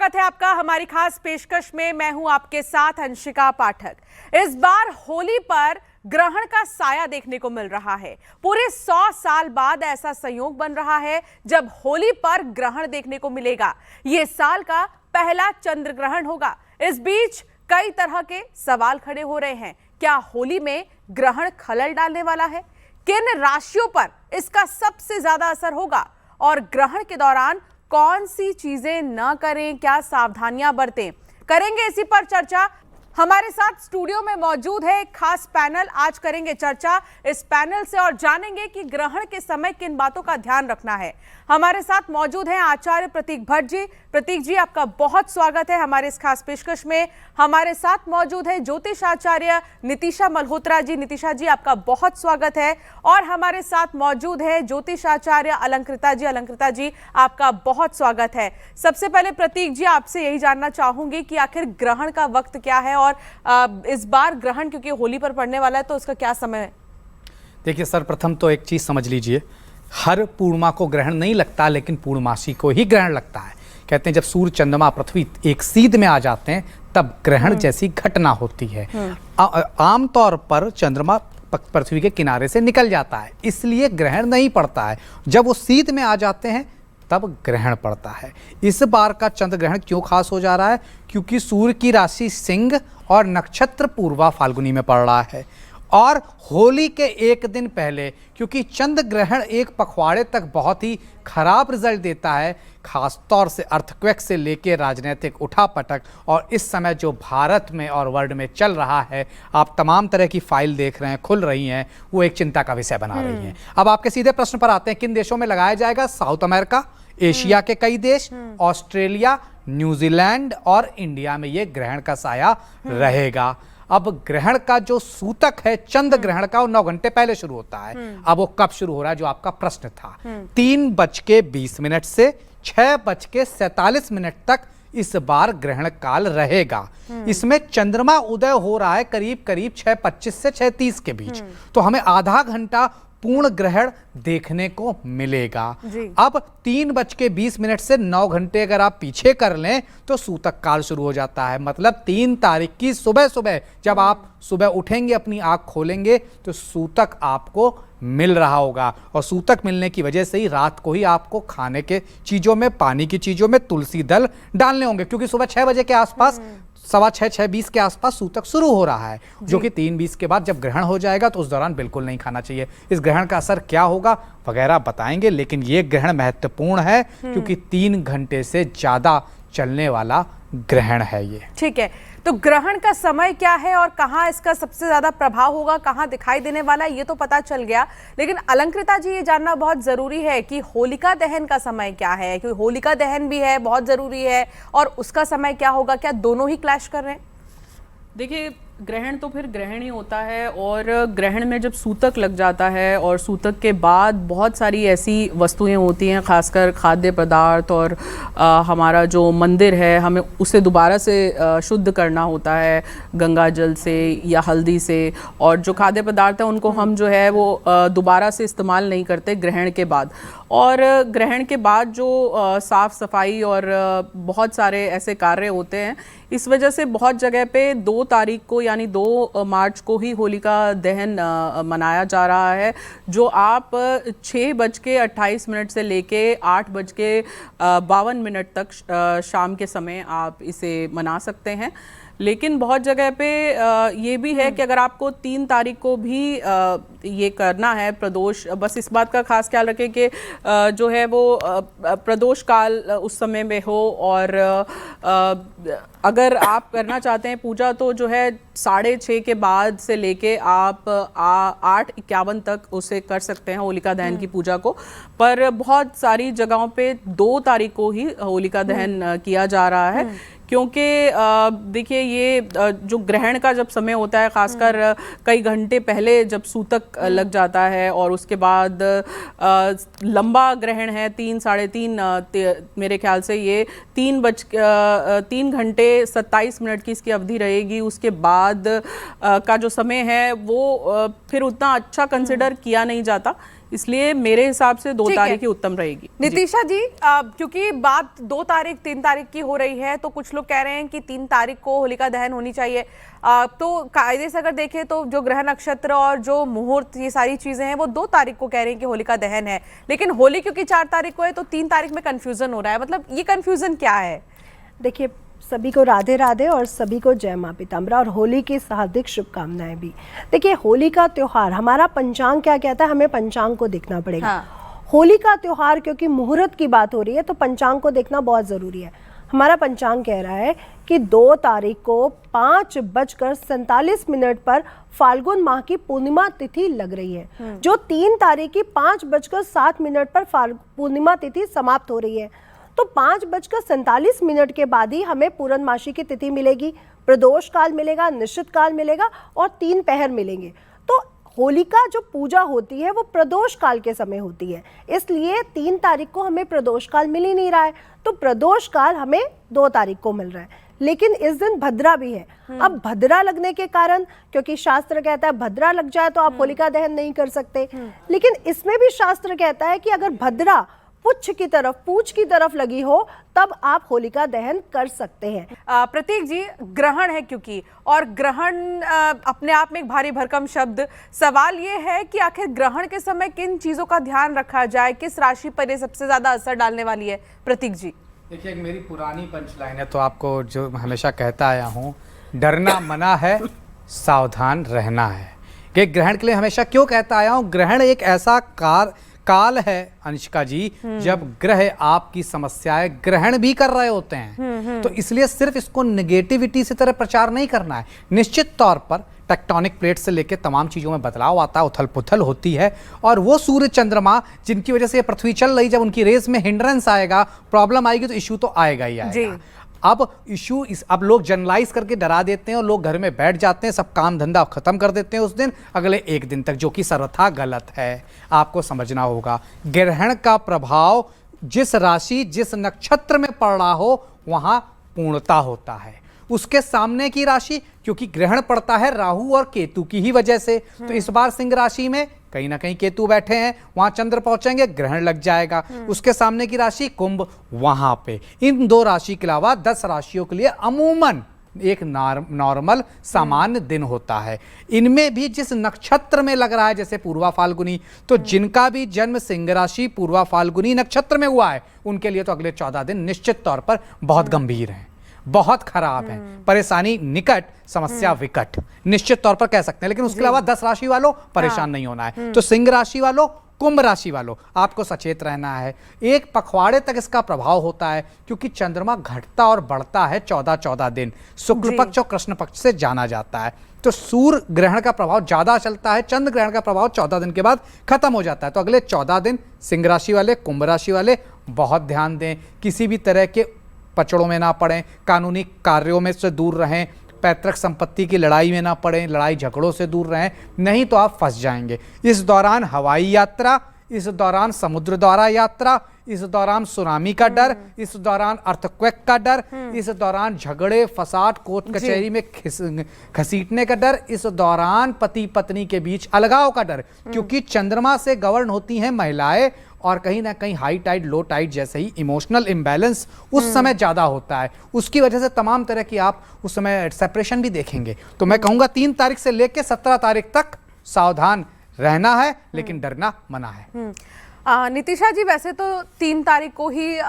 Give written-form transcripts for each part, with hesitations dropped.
स्वागत है आपका हमारी खास पेशकश में। मैं हूं आपके साथ अंशिका पाठक। इस बार होली पर ग्रहण का साया देखने को मिल रहा है। पूरे 100 साल बाद ऐसा संयोग बन रहा है जब होली पर ग्रहण देखने को मिलेगा। ये साल का पहला चंद्र ग्रहण होगा। इस बीच कई तरह के सवाल खड़े हो रहे हैं। क्या होली में ग्रहण खलल डालने वाला है? किन राशियों पर इसका सबसे ज्यादा असर होगा? और ग्रहण के दौरान कौन सी चीजें न करें, क्या सावधानियां बरतें, करेंगे इसी पर चर्चा। हमारे साथ स्टूडियो में मौजूद है एक खास पैनल। आज करेंगे चर्चा इस पैनल से और जानेंगे कि ग्रहण के समय किन बातों का ध्यान रखना है। हमारे साथ मौजूद हैं आचार्य प्रतीक भट्ट जी। प्रतीक जी, आपका बहुत स्वागत है हमारे इस खास पेशकश में। हमारे साथ मौजूद है ज्योतिष आचार्य नितिशा मल्होत्रा जी। नितिशा जी, आपका बहुत स्वागत है। और हमारे साथ मौजूद है ज्योतिष आचार्य अलंकृता जी। अलंकृता जी, आपका बहुत स्वागत है। सबसे पहले प्रतीक जी, आपसे यही जानना चाहूंगी कि आखिर ग्रहण का वक्त क्या है और इस बार ग्रहण क्योंकि होली पर पड़ने वाला है तो उसका क्या समय है? देखिए सर, प्रथम तो एक चीज समझ लीजिए, हर पूर्णिमा को ग्रहण नहीं लगता, लेकिन पूर्णमासी को ही ग्रहण लगता है। कहते हैं जब सूर्य, चंद्रमा, पृथ्वी एक सीध में आ जाते हैं तब ग्रहण जैसी घटना होती है। आमतौर पर चंद्रमा पृथ्वी के किनारे से निकल जाता है, इसलिए ग्रहण नहीं पड़ता है। जब वो सीध में आ जाते हैं तब ग्रहण पड़ता है। इस बार का चंद्र ग्रहण क्यों खास हो जा रहा है? क्योंकि सूर्य की राशि सिंह और नक्षत्र पूर्वा फाल्गुनी में पड़ रहा है। और होली के एक दिन पहले, क्योंकि चंद्र ग्रहण एक पखवाड़े तक बहुत ही खराब रिजल्ट देता है, खास तौर से अर्थक्वेक से लेकर राजनीतिक उठापटक, और इस समय जो भारत में और वर्ल्ड में चल रहा है, आप तमाम तरह की फाइल देख रहे हैं, खुल रही हैं, वो एक चिंता का विषय बना रही हैं। अब आपके सीधे प्रश्न पर आते हैं, किन देशों में लगाया जाएगा? साउथ अमेरिका, एशिया के कई देश, ऑस्ट्रेलिया, न्यूजीलैंड और इंडिया में ये ग्रहण का साया रहेगा। अब ग्रहण का जो सूतक है चंद्र ग्रहण का, वो 9 घंटे पहले शुरू होता है। अब वो कब शुरू हो रहा है, जो आपका प्रश्न था? 3:20 से 6:47 तक इस बार ग्रहण काल रहेगा। इसमें चंद्रमा उदय हो रहा है करीब करीब 6:25 से 6:30 के बीच, तो हमें आधा घंटा पूर्ण ग्रहण देखने को मिलेगा। अब 3:20 से 9 घंटे अगर आप पीछे कर लें तो सूतक काल शुरू हो जाता है। मतलब 3 तारीख की सुबह सुबह जब आप सुबह उठेंगे, अपनी आंख खोलेंगे, तो सूतक आपको मिल रहा होगा। और सूतक मिलने की वजह से ही रात को ही आपको खाने के चीजों में, पानी की चीजों में तुलसी दल डालने होंगे, क्योंकि सुबह 6 बजे के आसपास, 6:15, 6:20 के आसपास सूतक शुरू हो रहा है, जो कि 3:20 के बाद जब ग्रहण हो जाएगा तो उस दौरान बिल्कुल नहीं खाना चाहिए। इस ग्रहण का असर क्या होगा वगैरह बताएंगे, लेकिन ये ग्रहण महत्वपूर्ण है क्योंकि 3 घंटे से ज्यादा चलने वाला ग्रहण है ये। ठीक है, तो ग्रहण का समय क्या है और कहाँ इसका सबसे ज्यादा प्रभाव होगा, कहाँ दिखाई देने वाला है, ये तो पता चल गया। लेकिन अलंकृता जी, ये जानना बहुत जरूरी है कि होलिका दहन का समय क्या है, क्योंकि होलिका दहन भी है, बहुत जरूरी है, और उसका समय क्या होगा? क्या दोनों ही क्लैश कर रहे हैं? देखिए, ग्रहण तो फिर ग्रहण ही होता है, और ग्रहण में जब सूतक लग जाता है और सूतक के बाद बहुत सारी ऐसी वस्तुएं होती हैं, खासकर खाद्य पदार्थ, और हमारा जो मंदिर है हमें उसे दोबारा से शुद्ध करना होता है गंगा जल से या हल्दी से, और जो खाद्य पदार्थ हैं उनको हम जो है वो दोबारा से इस्तेमाल नहीं करते ग्रहण के बाद। और ग्रहण के बाद जो साफ़ सफाई और बहुत सारे ऐसे कार्य होते हैं, इस वजह से बहुत जगह पे 2 तारीख को यानी 2 मार्च को ही होलिका दहन मनाया जा रहा है, जो आप 6:28 से लेके 8:52 तक शाम के समय आप इसे मना सकते हैं। लेकिन बहुत जगह पे ये भी है कि अगर आपको 3 तारीख को भी ये करना है प्रदोष, बस इस बात का खास ख्याल रखें कि जो है वो प्रदोष काल उस समय में हो, और अगर आप करना चाहते हैं पूजा तो जो है 6:30 के बाद से लेके आप 8:51 तक उसे कर सकते हैं होलिका दहन की पूजा को। पर बहुत सारी जगहों पे 2 तारीख को ही होलिका दहन किया जा रहा है, क्योंकि देखिए ये जो ग्रहण का जब समय होता है, खासकर कई घंटे पहले जब सूतक लग जाता है, और उसके बाद लंबा ग्रहण है 3 साढ़े 3 मेरे ख्याल से ये 3 घंटे 27 मिनट की इसकी अवधि रहेगी। उसके बाद का जो समय है वो फिर उतना अच्छा कंसिडर किया नहीं जाता, इसलिए मेरे हिसाब से 2 ठीक है। तारीख ही उत्तम रहेगी। नितिशा जी, क्योंकि बात 2 तारीख 3 तारीख की हो रही है, तो कुछ लोग कह रहे हैं कि 3 तारीख को होलिका दहन होनी चाहिए। तो कायदे से अगर देखें तो जो ग्रह नक्षत्र और जो मुहूर्त, ये सारी चीजें हैं, वो 2 तारीख को कह रहे हैं कि होलिका दहन है, लेकिन होली क्योंकि 4 तारीख को है तो 3 तारीख में कंफ्यूजन हो रहा है। मतलब ये कंफ्यूजन क्या है? देखिए, सभी को राधे राधे और सभी को जय माँ पीताम्बरा और होली की हार्दिक शुभकामनाएं भी। देखिए, होली का त्योहार, हमारा पंचांग क्या कहता है, हमें पंचांग को देखना पड़ेगा। हाँ। होली का त्योहार क्योंकि मुहूर्त की बात हो रही है तो पंचांग को देखना बहुत ज़रूरी है। हमारा पंचांग कह रहा है कि 2 तारीख को 5:47 पर फाल्गुन माह की पूर्णिमा तिथि लग रही है, जो 3 तारीख की 5:07 पर पूर्णिमा तिथि समाप्त हो रही है। तो 5:47 के बाद ही हमें पूर्णमासी की तिथि मिलेगी, प्रदोष काल मिलेगा, निश्चित काल मिलेगा और 3 पहर मिलेंगे। तो होलिका जो पूजा होती है वो प्रदोष काल के समय होती है, इसलिए 3 तारीख को हमें प्रदोष काल मिल ही नहीं रहा है, तो प्रदोष काल हमें 2 तारीख को मिल रहा है। लेकिन इस दिन भद्रा भी है। अब भद्रा लगने के कारण, क्योंकि शास्त्र कहता है भद्रा लग जाए तो आप होलिका दहन नहीं कर सकते, लेकिन इसमें भी शास्त्र कहता है कि अगर भद्रा पूछ की तरफ लगी हो तब आप होलिका दहन कर सकते हैं। प्रतीक जी, ग्रहण है क्योंकि, और ग्रहण अपने आप में एक भारी भरकम शब्द। सवाल ये है कि आखिर ग्रहण के समय किन चीजों का ध्यान रखा जाए, किस राशि पर ये सबसे ज्यादा असर डालने वाली है? प्रतीक जी। देखिए, एक मेरी पुरानी पंचलाइन है, तो आपको जो हमेशा कहता आया हूँ, डरना मना है, सावधान रहना है। कि ग्रहण के लिए हमेशा क्यों कहता आया हूँ, ग्रहण एक ऐसा काल है अनुष्का जी, जब ग्रह आपकी समस्याएं ग्रहण भी कर रहे होते हैं। तो इसलिए सिर्फ इसको नेगेटिविटी से तरह प्रचार नहीं करना है। निश्चित तौर पर टेक्टोनिक प्लेट से लेकर तमाम चीज़ों में बदलाव आता है, उथल पुथल होती है, और वो सूर्य चंद्रमा जिनकी वजह से ये पृथ्वी चल रही, जब उनकी रेस में हिंड्रेंस आएगा, प्रॉब्लम आएगी, तो इशू तो आएगा ही आएगा। अब अब लोग जनरलाइज करके डरा देते हैं और लोग घर में बैठ जाते हैं, सब काम धंधा खत्म कर देते हैं उस दिन, अगले 1 दिन तक, जो कि सर्वथा गलत है। आपको समझना होगा, ग्रहण का प्रभाव जिस राशि जिस नक्षत्र में पड़ रहा हो वहां पूर्णता होता है। उसके सामने की राशि, क्योंकि ग्रहण पड़ता है राहु और केतु की ही वजह से, तो इस बार सिंह राशि में कहीं ना कहीं केतु बैठे हैं, वहां चंद्र पहुंचेंगे, ग्रहण लग जाएगा। उसके सामने की राशि कुंभ, वहां पे इन 2 राशि के अलावा 10 राशियों के लिए अमूमन एक नॉर्मल सामान्य दिन होता है। इनमें भी जिस नक्षत्र में लग रहा है, जैसे पूर्वा फाल्गुनी, तो जिनका भी जन्म सिंह राशि पूर्वा फाल्गुनी नक्षत्र में हुआ है, उनके लिए तो अगले 14 दिन निश्चित तौर पर बहुत गंभीर हैं, बहुत खराब है, परेशानी निकट, समस्या विकट, निश्चित तौर पर कह सकते हैं। लेकिन उसके अलावा 10 राशि वालों परेशान नहीं होना है। तो सिंह राशि वालों, कुंभ राशि वालों, आपको सचेत रहना है। एक पखवाड़े तक इसका प्रभाव होता है, क्योंकि चंद्रमा घटता और बढ़ता है 14 दिन, शुक्ल पक्ष और कृष्ण पक्ष से जाना जाता है। तो सूर्य ग्रहण का प्रभाव ज्यादा चलता है, चंद्र ग्रहण का प्रभाव 14 दिन के बाद खत्म हो जाता है। तो अगले 14 दिन सिंह राशि वाले, कुंभ राशि वाले बहुत ध्यान दें, किसी भी तरह के पचड़ों में ना पड़ें, कानूनी कार्यों में से दूर रहें, पैतृक संपत्ति की लड़ाई में ना पड़ें, लड़ाई झगड़ों से दूर रहें, नहीं तो आप फंस जाएंगे। इस दौरान हवाई यात्रा, इस दौरान समुद्र द्वारा यात्रा, इस दौरान सुनामी का डर, इस दौरान अर्थक्वेक का डर, इस दौरान झगड़े फसाद कोर्ट कचहरी में घसीटने का डर, इस दौरान पति पत्नी के बीच अलगाव का डर, क्योंकि चंद्रमा से गवर्न होती हैं महिलाएं, और कहीं ना कहीं हाई टाइड लो टाइड जैसे ही इमोशनल इम्बैलेंस उस समय ज्यादा होता है। उसकी वजह से तमाम तरह की आप उस समय सेपरेशन भी देखेंगे। तो मैं कहूंगा 3 तारीख से लेकर 17 तारीख तक सावधान रहना है, लेकिन डरना मना है। नितिशा जी, वैसे तो 3 तारीख को ही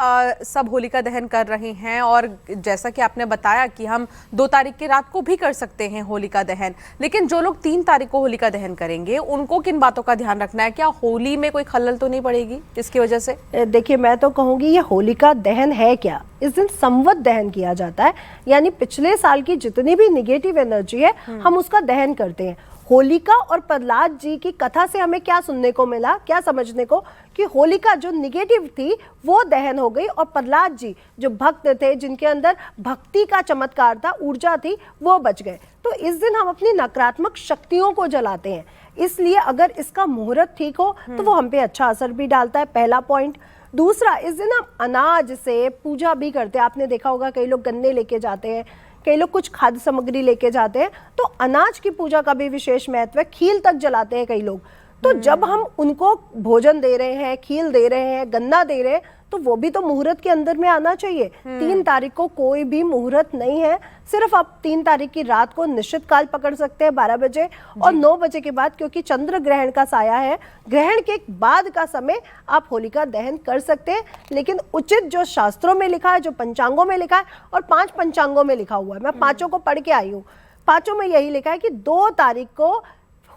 सब होलिका दहन कर रहे हैं, और जैसा कि आपने बताया कि हम 2 तारीख की रात को भी कर सकते हैं होलिका दहन, लेकिन जो लोग 3 तारीख को होलिका दहन करेंगे उनको किन बातों का ध्यान रखना है? क्या होली में कोई खलल तो नहीं पड़ेगी इसकी वजह से? देखिए, मैं तो कहूँगी ये होलिका दहन है क्या, इस दिन संवत दहन किया जाता है, यानी पिछले साल की जितनी भी निगेटिव एनर्जी है हम उसका दहन करते हैं। होलिका और प्रहलाद जी की कथा से हमें क्या सुनने को मिला, क्या समझने को, कि होलिका जो निगेटिव थी वो दहन हो गई, और प्रहलाद जी जो भक्त थे, जिनके अंदर भक्ति का चमत्कार था, ऊर्जा थी, वो बच गए। तो इस दिन हम अपनी नकारात्मक शक्तियों को जलाते हैं, इसलिए अगर इसका मुहूर्त ठीक हो तो वो हम पे अच्छा असर भी डालता है, पहला पॉइंट। दूसरा, इस दिन हम अनाज से पूजा भी करते हैं। आपने देखा होगा कई लोग गन्ने लेके जाते हैं, कई लोग कुछ खाद्य सामग्री लेके जाते हैं, तो अनाज की पूजा का भी विशेष महत्व है, खील तक जलाते हैं कई लोग। तो जब हम उनको भोजन दे रहे हैं, खील दे रहे हैं, गन्ना दे रहे हैं, तो वो भी तो मुहूर्त के अंदर में आना चाहिए। 3 तारीख को कोई भी मुहूर्त नहीं है, सिर्फ आप 3 तारीख की रात को निश्चित काल पकड़ सकते हैं 12 बजे और 9 बजे के बाद, क्योंकि चंद्र ग्रहण का साया है। ग्रहण के बाद का समय आप होलिका दहन कर सकते हैं, लेकिन उचित जो शास्त्रों में लिखा है, जो पंचांगों में लिखा है, और 5 पंचांगों में लिखा हुआ है, मैं 5 को पढ़ के आई हूँ, 5 में यही लिखा है कि 2 तारीख को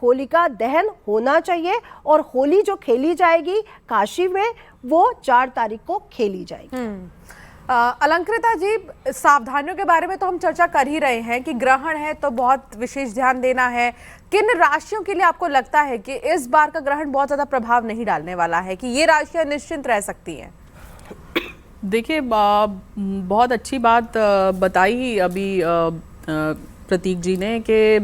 होलिका दहन होना चाहिए और होली जो खेली जाएगी काशी में वो 4 तारीख को खेली जाएगी। अलंकृता जी, सावधानियों के बारे में तो हम चर्चा कर ही रहे हैं कि ग्रहण है तो बहुत विशेष ध्यान देना है। किन राशियों के लिए आपको लगता है कि इस बार का ग्रहण बहुत ज्यादा प्रभाव नहीं डालने वाला है, कि ये राशियां निश्चिंत रह सकती हैं? देखिए, बहुत अच्छी बात बताई अभी प्रतीक जी ने कि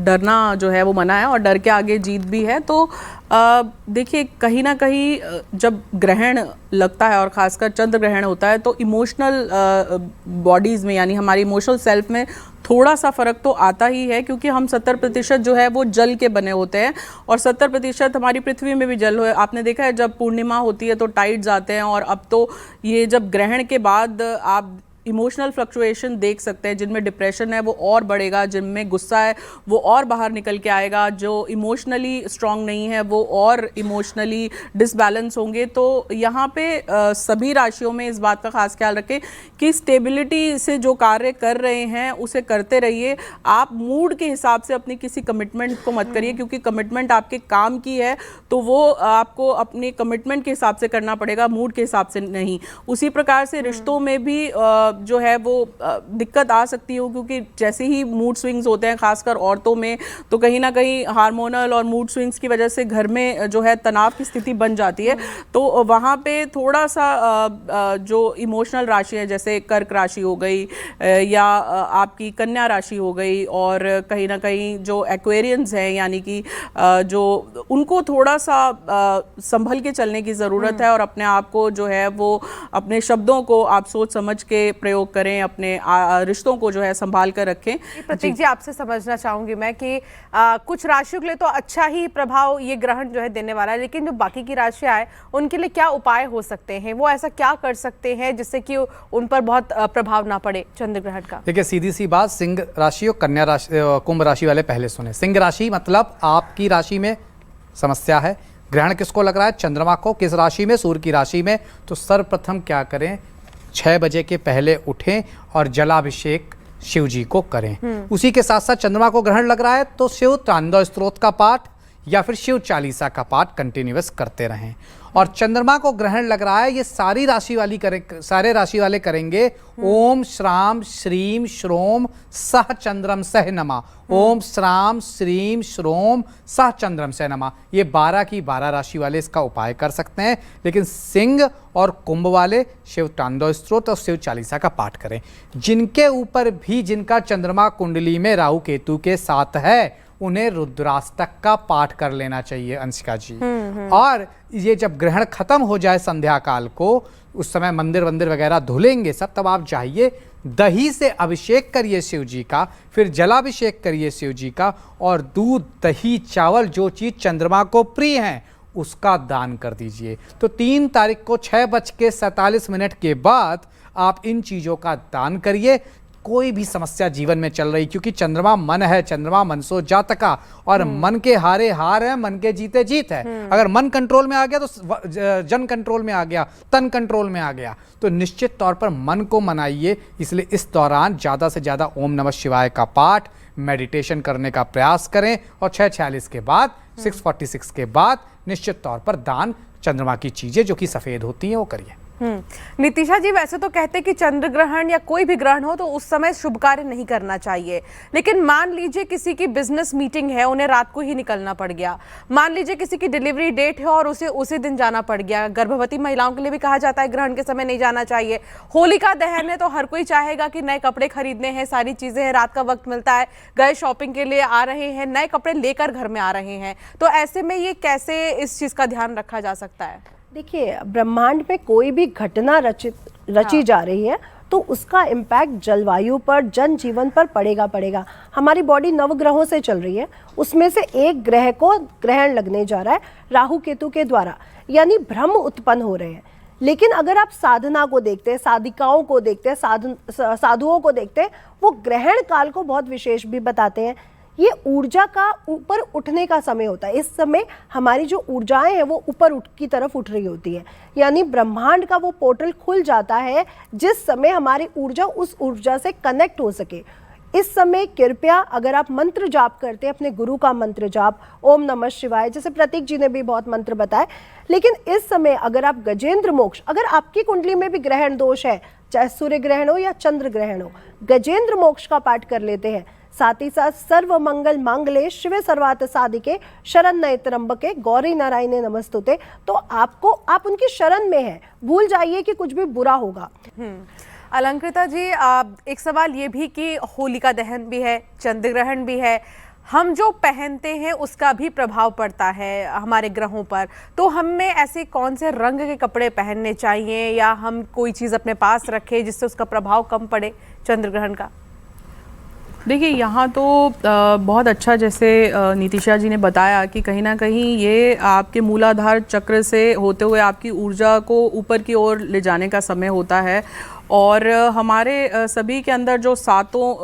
डरना जो है वो मना है और डर के आगे जीत भी है। तो देखिए, कहीं ना कहीं जब ग्रहण लगता है और ख़ासकर चंद्र ग्रहण होता है तो इमोशनल बॉडीज़ में, यानी हमारी इमोशनल सेल्फ में थोड़ा सा फ़र्क तो आता ही है, क्योंकि हम 70% जो है वो जल के बने होते हैं और 70% हमारी पृथ्वी में भी जल है। आपने देखा है जब पूर्णिमा होती है तो टाइड्स आते हैं, और अब तो ये जब ग्रहण के बाद आप इमोशनल फ्लक्चुएशन देख सकते हैं, जिनमें डिप्रेशन है वो और बढ़ेगा, जिनमें गुस्सा है वो और बाहर निकल के आएगा, जो इमोशनली स्ट्रांग नहीं है वो और इमोशनली डिसबैलेंस होंगे। तो यहाँ पे सभी राशियों में इस बात का खास ख्याल रखें कि स्टेबिलिटी से जो कार्य कर रहे हैं उसे करते रहिए। आप मूड के हिसाब से अपनी किसी कमिटमेंट को मत करिए, क्योंकि कमिटमेंट आपके काम की है तो वो आपको अपने कमिटमेंट के हिसाब से करना पड़ेगा, मूड के हिसाब से नहीं। उसी प्रकार से रिश्तों में भी जो है वो दिक्कत आ सकती हो, क्योंकि जैसे ही मूड स्विंग्स होते हैं खासकर औरतों में, तो कहीं ना कहीं हार्मोनल और मूड स्विंग्स की वजह से घर में जो है तनाव की स्थिति बन जाती है। तो वहाँ पे थोड़ा सा जो इमोशनल राशि है, जैसे कर्क राशि हो गई या आपकी कन्या राशि हो गई, और कहीं ना कहीं जो एक्वेरियंस हैं यानी कि जो उनको थोड़ा सा संभल के चलने की ज़रूरत है, और अपने आप को जो है वो अपने शब्दों को आप सोच समझ के प्रयोग करें, अपने रिश्तों को जो है संभाल कर रखें। प्रतीक जी, आपसे समझना चाहूंगी मैं कि कुछ राशियों के लिए तो अच्छा ही प्रभाव ये ग्रहण जो है देने वाला है, लेकिन जो बाकी की राशियां हैं उनके लिए क्या उपाय हो सकते हैं? वो ऐसा क्या कर सकते हैं जिससे कि उन पर बहुत प्रभाव ना पड़े चंद्र ग्रहण का? देखिए, सीधी सी बात, सिंह राशि और कन्या राशि, कुंभ राशि वाले पहले सुने। सिंह राशि मतलब आपकी राशि में समस्या है। ग्रहण किसको लग रहा है? चंद्रमा को। किस राशि में? सूर्य की राशि में। तो सर्वप्रथम क्या करें? 6 बजे के पहले उठें और जलाभिषेक शिव जी को करें। उसी के साथ साथ चंद्रमा को ग्रहण लग रहा है तो शिव तांडव स्तोत्र का पाठ या फिर शिव चालीसा का पाठ कंटिन्यूअस करते रहें। और चंद्रमा को ग्रहण लग रहा है, ये सारे राशि वाले करेंगे ओम श्राम श्रीम श्रोम सह चंद्रम सह नमा। ओम श्राम श्रीम श्रोम सह चंद्रम सह नमा। ये 12 की 12 राशि वाले इसका उपाय कर सकते हैं, लेकिन सिंह और कुंभ वाले शिव तांडव स्तोत्र और शिव चालीसा का पाठ करें। जिनके ऊपर भी जिनका चंद्रमा कुंडली में राहु केतु के साथ है उन्हें रुद्राष्टक का पाठ कर लेना चाहिए, अंशिका जी। और ये जब ग्रहण खत्म हो जाए संध्या काल को, उस समय मंदिर वगैरह धुलेंगे सब, तब आप जाइए, दही से अभिषेक करिए शिव जी का, फिर जलाभिषेक करिए शिव जी का, और दूध दही चावल जो चीज़ चंद्रमा को प्रिय है उसका दान कर दीजिए। तो 3 तारीख को 6:47 के बाद आप इन चीज़ों का दान करिए। कोई भी समस्या जीवन में चल रही, क्योंकि चंद्रमा मन है, चंद्रमा मनसो जातका, और मन के हारे हार है, मन के जीते जीत है। अगर मन कंट्रोल में आ गया तो जन कंट्रोल में आ गया, तन कंट्रोल में आ गया। तो निश्चित तौर पर मन को मनाइए। इसलिए इस दौरान ज़्यादा से ज़्यादा ओम नमः शिवाय का पाठ, मेडिटेशन करने का प्रयास करें, और 6:46 के बाद 6:46 के बाद निश्चित तौर पर दान चंद्रमा की चीज़ें जो कि सफ़ेद होती हैं वो करिए। नितिशा जी, वैसे तो कहते हैं कि चंद्र ग्रहण या कोई भी ग्रहण हो तो उस समय शुभ कार्य नहीं करना चाहिए, लेकिन मान लीजिए किसी की बिजनेस मीटिंग है, उन्हें रात को ही निकलना पड़ गया, मान लीजिए किसी की डिलीवरी डेट है और उसे उसी दिन जाना पड़ गया। गर्भवती महिलाओं के लिए भी कहा जाता है ग्रहण के समय नहीं जाना चाहिए। होलिका दहन है तो हर कोई चाहेगा कि नए कपड़े खरीदने हैं, सारी चीजें हैं, रात का वक्त मिलता है, गए शॉपिंग के लिए आ रहे हैं, नए कपड़े लेकर घर में आ रहे हैं, तो ऐसे में ये कैसे इस चीज का ध्यान रखा जा सकता है? देखिए, ब्रह्मांड में कोई भी घटना रची जा रही है तो उसका इम्पैक्ट जलवायु पर, जनजीवन पर पड़ेगा। हमारी बॉडी नवग्रहों से चल रही है, उसमें से एक ग्रह को ग्रहण लगने जा रहा है राहु केतु के द्वारा, यानी भ्रम उत्पन्न हो रहे हैं। लेकिन अगर आप साधना को देखते हैं, साधिकाओं को देखते हैं, साधुओं को देखते हैं, वो ग्रहण काल को बहुत विशेष भी बताते हैं। ये ऊर्जा का ऊपर उठने का समय होता है। इस समय हमारी जो ऊर्जाएं हैं वो ऊपर की तरफ उठ रही होती है, यानी ब्रह्मांड का वो पोर्टल खुल जाता है जिस समय हमारी ऊर्जा उस ऊर्जा से कनेक्ट हो सके। इस समय कृपया अगर आप मंत्र जाप करते हैं, अपने गुरु का मंत्र जाप, ओम नमः शिवाय, जैसे प्रतीक जी ने भी बहुत मंत्र बताए, लेकिन इस समय अगर आप गजेंद्र मोक्ष, अगर आपकी कुंडली में भी ग्रहण दोष है, चाहे सूर्य ग्रहण हो या चंद्र ग्रहण हो, गजेंद्र मोक्ष का पाठ कर लेते हैं। साथ ही साथ सर्व मंगल मांगले शिवे सर्वार्थ साधिके शरण्ये त्र्यंबके गौरी नारायणे नमस्तुते, तो आप उनकी शरण में हैं, भूल जाइए कि कुछ भी बुरा होगा। अलंकृता जी, एक सवाल ये भी कि होलिका दहन भी है, चंद्र ग्रहण भी है, हम जो पहनते हैं उसका भी प्रभाव पड़ता है हमारे ग्रहों पर, तो हमें ऐसे कौन से रंग के कपड़े पहनने चाहिए या हम कोई चीज़ अपने पास रखें जिससे उसका प्रभाव कम पड़े चंद्र ग्रहण का? देखिए, यहाँ तो बहुत अच्छा, जैसे नीतिशा जी ने बताया कि कहीं ना कहीं ये आपके मूलाधार चक्र से होते हुए आपकी ऊर्जा को ऊपर की ओर ले जाने का समय होता है। और हमारे सभी के अंदर जो सातों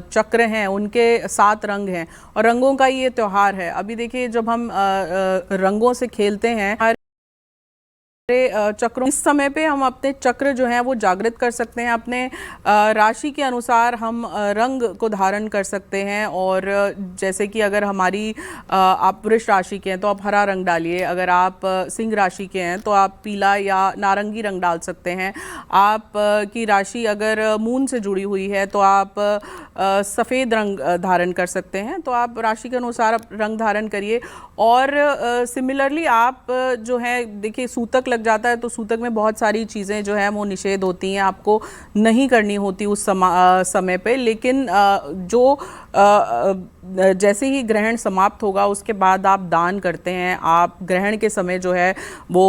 चक्र हैं उनके 7 रंग हैं और रंगों का ये त्यौहार है। अभी देखिए, जब हम रंगों से खेलते हैं चक्रों, इस समय पे हम अपने चक्र जो हैं वो जागृत कर सकते हैं। अपने राशि के अनुसार हम रंग को धारण कर सकते हैं। और जैसे कि अगर हमारी आप वृष राशि के हैं तो आप हरा रंग डालिए, अगर आप सिंह राशि के हैं तो आप पीला या नारंगी रंग डाल सकते हैं। आप की राशि अगर मून से जुड़ी हुई है तो आप सफ़ेद रंग धारण कर सकते हैं। तो आप राशि के अनुसार रंग धारण करिए। और सिमिलरली आप जो है, देखिए सूतक लग जाता है तो सूतक में बहुत सारी चीज़ें जो है वो निषेध होती हैं, आपको नहीं करनी होती उस समय पे। लेकिन जो जैसे ही ग्रहण समाप्त होगा उसके बाद आप दान करते हैं। आप ग्रहण के समय जो है वो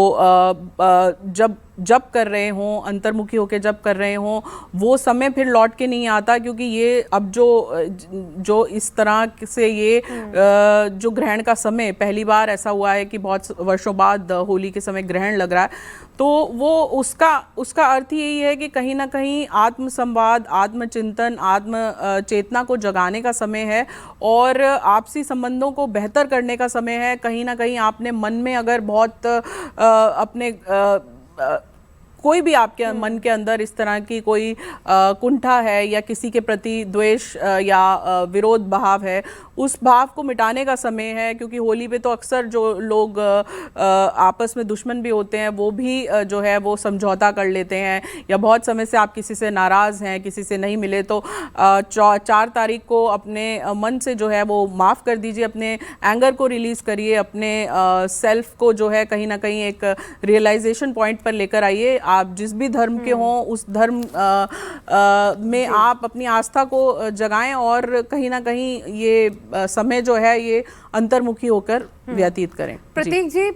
जब कर रहे हों, अंतर्मुखी होकर जब कर रहे हों, वो समय फिर लौट के नहीं आता, क्योंकि ये अब जो इस तरह से ये जो ग्रहण का समय पहली बार ऐसा हुआ है कि बहुत वर्षों बाद होली के समय ग्रहण लग रहा है, तो वो उसका अर्थ यही है कि कहीं ना कहीं आत्म संवाद, आत्मचिंतन, आत्म चेतना को जगाने का समय है और आपसी संबंधों को बेहतर करने का समय है। कहीं ना कहीं आपने मन में अगर बहुत अपने कोई भी आपके मन के अंदर इस तरह की कोई कुंठा है या किसी के प्रति द्वेष या विरोध भाव है, उस भाव को मिटाने का समय है। क्योंकि होली पे तो अक्सर जो लोग आपस में दुश्मन भी होते हैं वो भी जो है वो समझौता कर लेते हैं, या बहुत समय से आप किसी से नाराज़ हैं, किसी से नहीं मिले, तो 4 तारीख को अपने मन से जो है वो माफ़ कर दीजिए, अपने एंगर को रिलीज़ करिए, अपने सेल्फ को जो है कहीं ना कहीं एक रियलाइजेशन पॉइंट पर लेकर आइए। आप जिस भी धर्म के हों उस धर्म में आप अपनी आस्था को जगाएं और कहीं ना कहीं ये समय जो है ये अंतर्मुखी होकर व्यतीत करें। प्रतीक जी,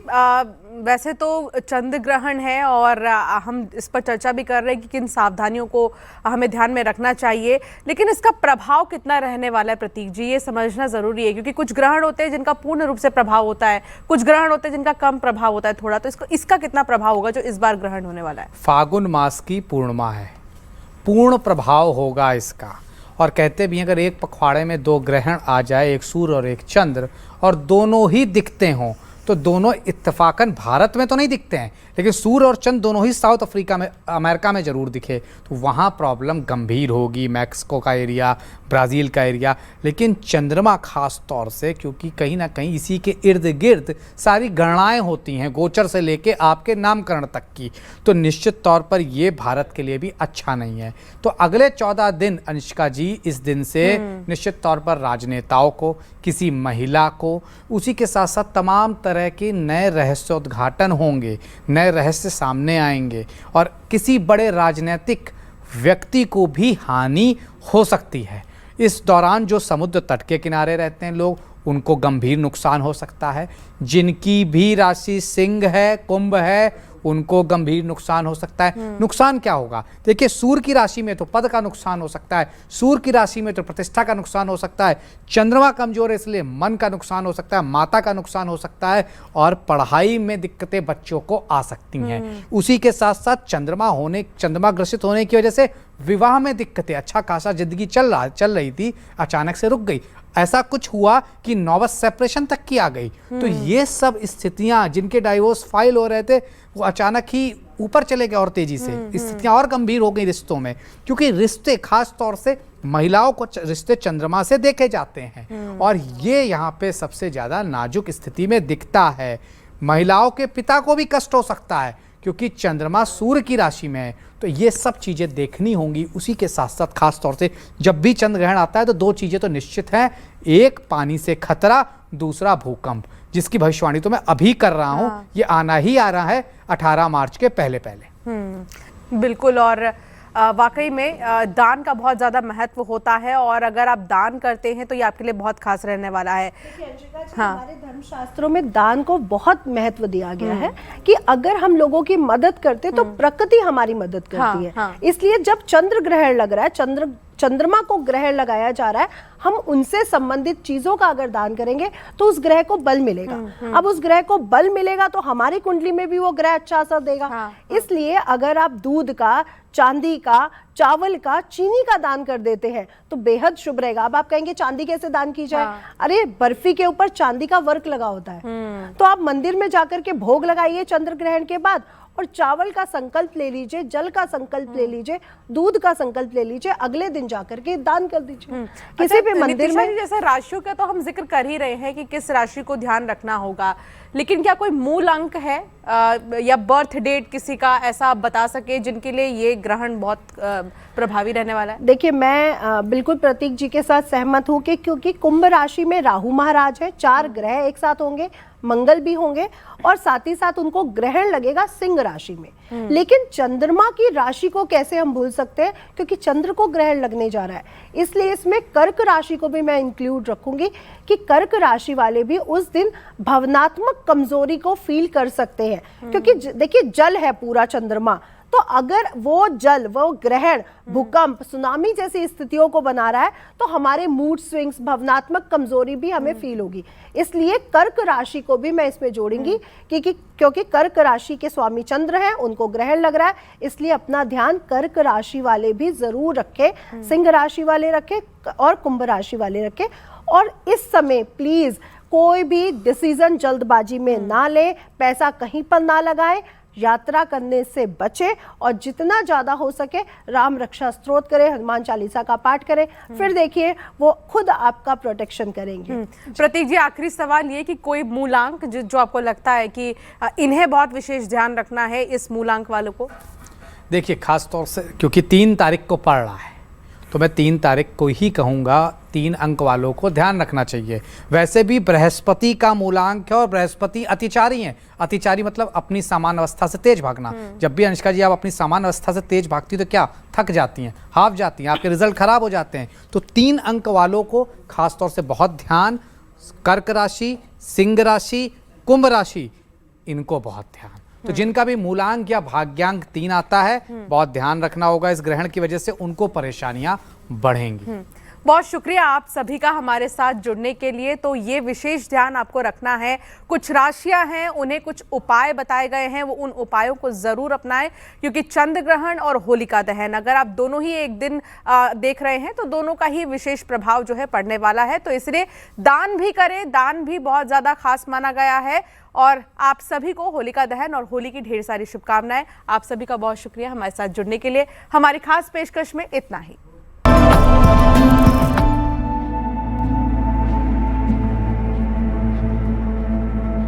वैसे तो चंद्र ग्रहण है और हम इस पर चर्चा भी कर रहे हैं कि किन सावधानियों को हमें ध्यान में रखना चाहिए, लेकिन इसका प्रभाव कितना रहने वाला है प्रतीक जी, ये समझना ज़रूरी है। क्योंकि कुछ ग्रहण होते हैं जिनका पूर्ण रूप से प्रभाव होता है, कुछ ग्रहण होते हैं जिनका कम प्रभाव होता है थोड़ा, तो इसका कितना प्रभाव होगा जो इस बार ग्रहण होने वाला है? फागुन मास की पूर्णिमा है, पूर्ण प्रभाव होगा इसका। और कहते भी अगर एक पखवाड़े में 2 ग्रहण आ जाए, एक सूर्य और एक चंद्र, और दोनों ही दिखते हों, तो दोनों इत्तेफाकन भारत में तो नहीं दिखते हैं, लेकिन सूर्य और चंद्र दोनों ही साउथ अफ्रीका में, अमेरिका में ज़रूर दिखे, तो वहाँ प्रॉब्लम गंभीर होगी। मैक्सिको का एरिया, ब्राज़ील का एरिया, लेकिन चंद्रमा खास तौर से, क्योंकि कहीं ना कहीं इसी के इर्द गिर्द सारी गणनाएं होती हैं, गोचर से लेके आपके नामकरण तक की, तो निश्चित तौर पर ये भारत के लिए भी अच्छा नहीं है। तो अगले 14 दिन अनुष्का जी, इस दिन से निश्चित तौर पर राजनेताओं को, किसी महिला को, उसी के साथ साथ तमाम तरह के नए रहस्योद्घाटन होंगे, नए रहस्य सामने आएंगे और किसी बड़े राजनीतिक व्यक्ति को भी हानि हो सकती है। इस दौरान जो समुद्र तट के किनारे रहते हैं लोग, उनको गंभीर नुकसान हो सकता है। जिनकी भी राशि सिंह है, कुंभ है, उनको गंभीर नुकसान हो सकता है। नुकसान क्या होगा? देखिए, सूर्य की राशि में तो पद का नुकसान हो सकता है, सूर्य की राशि में तो प्रतिष्ठा का नुकसान हो सकता है, चंद्रमा कमजोर है इसलिए मन का नुकसान हो सकता है, माता का नुकसान हो सकता है और पढ़ाई में दिक्कतें बच्चों को आ सकती हैं। उसी के साथ साथ चंद्रमा ग्रसित होने की वजह से विवाह में दिक्कतें, अच्छा खासा जिंदगी चल रही थी, अचानक से रुक गई। ऐसा कुछ हुआ कि नौबत सेपरेशन तक की आ गई। तो ये सब स्थितियां, जिनके डाइवोर्स फाइल हो रहे थे, वो अचानक ही ऊपर चले गए और तेजी से स्थितियां और गंभीर हो गई रिश्तों में, क्योंकि रिश्ते खास तौर से महिलाओं को रिश्ते चंद्रमा से देखे जाते हैं और ये यहाँ पे सबसे ज्यादा नाजुक स्थिति में दिखता है। महिलाओं के पिता को भी कष्ट हो सकता है क्योंकि चंद्रमा सूर्य की राशि में है। तो ये सब चीजें देखनी होंगी। उसी के साथ साथ खास तौर से जब भी चंद्र ग्रहण आता है तो दो चीजें तो निश्चित हैं, एक पानी से खतरा, दूसरा भूकंप, जिसकी भविष्यवाणी तो मैं अभी कर रहा हूं। ये आना ही आ रहा है 18 मार्च के पहले पहले। बिल्कुल। और वाकई में दान का बहुत ज़्यादा महत्व होता है और अगर आप दान करते हैं तो ये आपके लिए बहुत खास रहने वाला है। हमारे धर्मशास्त्रों में दान को बहुत महत्व दिया गया है कि अगर हम लोगों की मदद करते तो प्रकृति हमारी मदद करती है। इसलिए जब चंद्र ग्रहण लग रहा है, चंद्रमा को ग्रहण लगाया जा रहा है, हम उनसे संबंधित चीजों का अगर दान करेंगे तो उस ग्रह को बल मिलेगा। अब उस ग्रह को बल मिलेगा तो हमारी कुंडली में भी वो ग्रह अच्छा असर देगा। इसलिए अगर आप दूध का, चांदी का, चावल का, चीनी का दान कर देते हैं तो बेहद शुभ रहेगा। अब आप कहेंगे चांदी कैसे दान की जाए? अरे बर्फी के ऊपर चांदी का वर्क लगा होता है, तो आप मंदिर में जाकर के भोग लगाइए चंद्र ग्रहण के बाद और चावल का संकल्प ले लीजिए, जल का संकल्प ले लीजिए, दूध का संकल्प ले लीजिए, अगले दिन जाकर के दान कर दीजिए किसी भी मंदिर में। जैसे राशियों का तो हम जिक्र कर ही रहे हैं कि किस राशि को ध्यान रखना होगा, लेकिन क्या कोई मूल अंक है या बर्थ डेट किसी का ऐसा आप बता सके जिनके लिए ये ग्रहण बहुत प्रभावी रहने वाला है? देखिए, मैं बिल्कुल प्रतीक जी के साथ सहमत हूँ कि क्योंकि कुंभ राशि में राहु महाराज है, 4 ग्रह एक साथ होंगे, मंगल भी होंगे और साथ ही साथ उनको ग्रहण लगेगा सिंह राशि में। लेकिन चंद्रमा की राशि को कैसे हम भूल सकते हैं, क्योंकि चंद्र को ग्रहण लगने जा रहा है। इसलिए इसमें कर्क राशि को भी मैं इंक्लूड रखूंगी कि कर्क राशि वाले भी उस दिन भावनात्मक कमजोरी को फील कर सकते हैं, क्योंकि देखिए जल है पूरा चंद्रमा, तो अगर वो जल, वो ग्रहण भूकंप, सुनामी जैसी स्थितियों को बना रहा है तो हमारे मूड स्विंग्स, भावनात्मक कमजोरी भी हमें फील होगी। इसलिए कर्क राशि को भी मैं इसमें जोड़ूंगी क्योंकि कर्क राशि के स्वामी चंद्र हैं, उनको ग्रहण लग रहा है, इसलिए अपना ध्यान कर्क राशि वाले भी जरूर रखें, सिंह राशि वाले रखें और कुंभ राशि वाले रखें। और इस समय प्लीज कोई भी डिसीजन जल्दबाजी में ना ले, पैसा कहीं पर ना लगाएं, यात्रा करने से बचे और जितना ज्यादा हो सके राम रक्षा स्तोत्र करें, हनुमान चालीसा का पाठ करें, फिर देखिए वो खुद आपका प्रोटेक्शन करेंगे। प्रतीक जी, आखिरी सवाल ये कि कोई मूलांक जो आपको लगता है कि इन्हें बहुत विशेष ध्यान रखना है इस मूलांक वालों को? देखिए, खास तौर से क्योंकि 3 तारीख को पड़ रहा है तो मैं 3 तारीख को ही कहूँगा 3 अंक वालों को ध्यान रखना चाहिए। वैसे भी बृहस्पति का मूलांक है और बृहस्पति अतिचारी हैं। अतिचारी मतलब अपनी सामान्य अवस्था से तेज भागना। जब भी अनुष्का जी आप अपनी सामान्य अवस्था से तेज भागती तो क्या थक जाती हैं, हाफ जाती हैं, आपके रिजल्ट खराब हो जाते हैं। तो 3 अंक वालों को खासतौर से बहुत ध्यान, कर्क राशि, सिंह राशि, कुंभ राशि, इनको बहुत ध्यान। तो जिनका भी मूलांक या भाग्यांक 3 आता है, बहुत ध्यान रखना होगा। इस ग्रहण की वजह से उनको परेशानियां बढ़ेंगी। बहुत शुक्रिया आप सभी का हमारे साथ जुड़ने के लिए। तो ये विशेष ध्यान आपको रखना है, कुछ राशियां हैं उन्हें कुछ उपाय बताए गए हैं, वो उन उपायों को जरूर अपनाएं, क्योंकि चंद्र ग्रहण और होलिका दहन अगर आप दोनों ही एक दिन देख रहे हैं तो दोनों का ही विशेष प्रभाव जो है पड़ने वाला है। तो इसलिए दान भी करें, दान भी बहुत ज्यादा खास माना गया है। और आप सभी को होलिका दहन और होली की ढेर सारी शुभकामनाएं। आप सभी का बहुत शुक्रिया हमारे साथ जुड़ने के लिए। हमारी खास पेशकश में इतना ही।